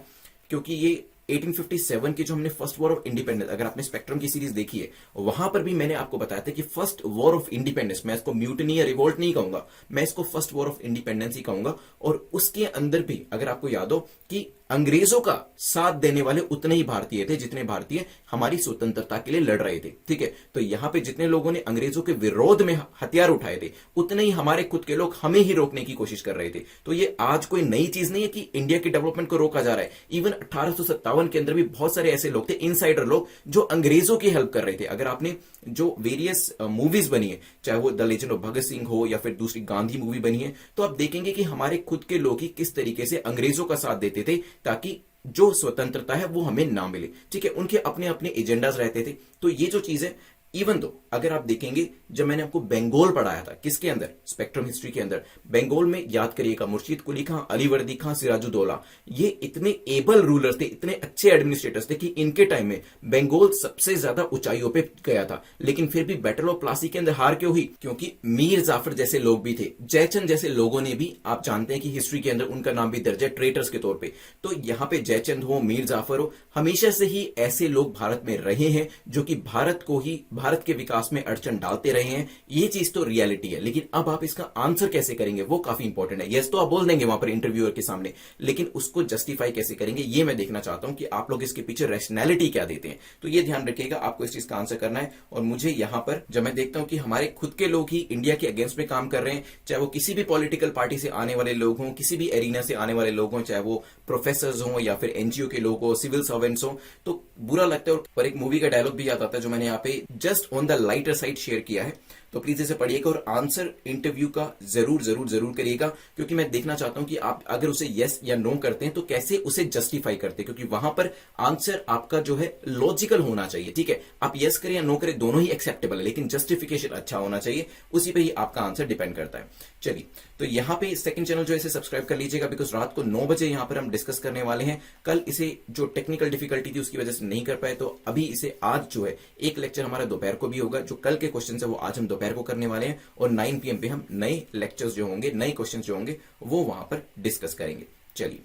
क्योंकि ये 1857 की जो हमने फर्स्ट वॉर ऑफ इंडिपेंडेंस, अगर आपने स्पेक्ट्रम की सीरीज देखी है वहां पर भी मैंने आपको बताया था कि फर्स्ट वॉर ऑफ इंडिपेंडेंस, मैं इसको म्यूटनी या रिवोल्ट नहीं कहूंगा, मैं इसको फर्स्ट वॉर ऑफ इंडिपेंडेंस ही कहूंगा। और उसके अंदर भी अगर आपको याद हो कि अंग्रेजों का साथ देने वाले उतने ही भारतीय थे जितने भारतीय हमारी स्वतंत्रता के लिए लड़ रहे थे, ठीक है। तो यहां पे जितने लोगों ने अंग्रेजों के विरोध में हथियार उठाए थे उतने ही हमारे खुद के लोग हमें ही रोकने की कोशिश कर रहे थे। तो ये आज कोई नई चीज नहीं है कि इंडिया की डेवलपमेंट को रोका जा रहा है। इवन 1857 के अंदर भी बहुत सारे ऐसे लोग थे, इनसाइडर लोग, जो अंग्रेजों की हेल्प कर रहे थे। अगर आपने जो वेरियस मूवीज बनी है, चाहे वो the legend of Bhagat Singh हो या फिर दूसरी गांधी मूवी बनी है, तो आप देखेंगे कि हमारे खुद के लोग ही किस तरीके से अंग्रेजों का साथ देते थे ताकि जो स्वतंत्रता है वो हमें ना मिले, ठीक है। उनके अपने अपने एजेंडाज रहते थे। तो ये जो चीज है, इवन दो अगर आप देखेंगे, जब मैंने आपको बंगाल पढ़ाया था, किसके अंदर, स्पेक्ट्रम हिस्ट्री के अंदर, बंगाल में याद करिएगा मुर्शीद कुली खां, अली वर्दी खां, सिराजुद्दौला, ये इतने एबल रूलर्स थे, इतने अच्छे एडमिनिस्ट्रेटर्स थे कि इनके टाइम में बंगाल सबसे ज्यादा ऊंचाइयों पे गया था। लेकिन फिर भी बैटल ऑफ प्लासी के अंदर हार क्यों हुई? क्योंकि मीर जाफर जैसे लोग भी थे, जयचंद जैसे लोगों ने भी, आप जानते हैं कि हिस्ट्री के अंदर उनका नाम भी दर्ज है ट्रेटर्स के तौर पर। तो यहां पर जयचंद हो, मीर जाफर हो, हमेशा से ही ऐसे लोग भारत में रहे हैं जो कि भारत को ही भारत के विकास में अड़चन डालते रहे हैं, ये चीज तो रियलिटी है, लेकिन अब आप इसका आंसर कैसे करेंगे वो काफी इंपॉर्टेंट है। यस तो आप बोल देंगे वहां पर इंटरव्यूअर के सामने, लेकिन उसको जस्टिफाई कैसे करेंगे ये मैं देखना चाहता हूं कि आप लोग इसके पीछे रैशनैलिटी क्या देते हैं। तो ये ध्यान रखिएगा, आपको इस चीज का आंसर करना है। और मुझे यहां पर जब मैं देखता हूं कि हमारे खुद के लोग ही इंडिया के अगेंस्ट में काम कर रहे हैं, चाहे वो किसी भी पॉलिटिकल पार्टी से आने वाले लोग हों, किसी भी एरिना से आने वाले लोग हों, चाहे वो प्रोफेसर हों या फिर एनजीओ के लोग हो, सिविल सर्वेंट्स हो, तो बुरा लगता है। और एक मूवी का डायलॉग भी याद आता है जो मैंने यहाँ पे just on the lighter side share किया है, तो प्लीज इसे पढ़िएगा और आंसर इंटरव्यू का जरूर जरूर जरूर करिएगा, क्योंकि मैं देखना चाहता हूं कि आप अगर उसे यस या नो करते हैं तो कैसे उसे जस्टिफाई करते हैं, क्योंकि वहां पर आंसर आपका जो है लॉजिकल होना चाहिए। ठीक है, आप यस करें या नो करें दोनों ही एक्सेप्टेबल है, लेकिन जस्टिफिकेशन अच्छा होना चाहिए, उसी पे ही आपका आंसर डिपेंड करता है। चलिए, तो यहां पे सेकंड चैनल जो है इसे सब्सक्राइब कर लीजिएगा, बिकॉज रात को 9 बजे यहां पर हम डिस्कस करने वाले हैं। कल इसे जो टेक्निकल डिफिकल्टी थी उसकी वजह से नहीं कर पाए, तो अभी इसे आज जो है एक लेक्चर हमारा दोपहर को भी होगा। जो कल के क्वेश्चन है वो आज हम दोपहर को करने वाले हैं, और 9 PM पे हम नए लेक्चर्स जो होंगे, नए क्वेश्चंस जो होंगे वो वहां पर डिस्कस करेंगे। चलिए,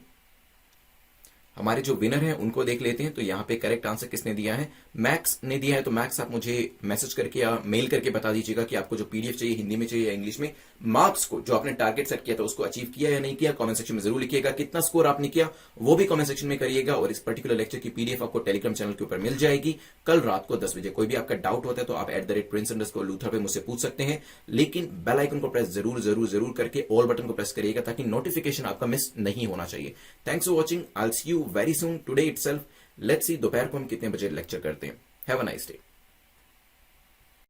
हमारे जो विनर हैं उनको देख लेते हैं। तो यहाँ पे करेक्ट आंसर किसने दिया है, मैक्स ने दिया है। तो मैक्स आप मुझे मैसेज करके या मेल करके बता दीजिएगा कि आपको जो पीडीएफ चाहिए हिंदी में चाहिए या इंग्लिश में। मार्क्स को जो आपने टारगेट सेट किया था उसको अचीव किया या नहीं किया कमेंट सेक्शन में जरूर लिखिएगा। कितना स्कोर आपने किया वो भी कमेंट सेक्शन में करिएगा। और इस पर्टिकुलर लेक्चर की पीडीएफ आपको टेलीग्राम चैनल के ऊपर मिल जाएगी कल रात को 10 बजे। कोई भी आपका डाउट होता है तो आप @prince_luther पे मुझसे पूछ सकते हैं, लेकिन बेल आइकन को प्रेस जरूर जरूर जरूर करके ऑल बटन को प्रेस करिएगा ताकि नोटिफिकेशन आपका मिस नहीं होना चाहिए। Thanks for watching, I will see you very soon today itself. Let's see दोपहर को हम कितने बजे लेक्चर करते हैं। Have a nice day.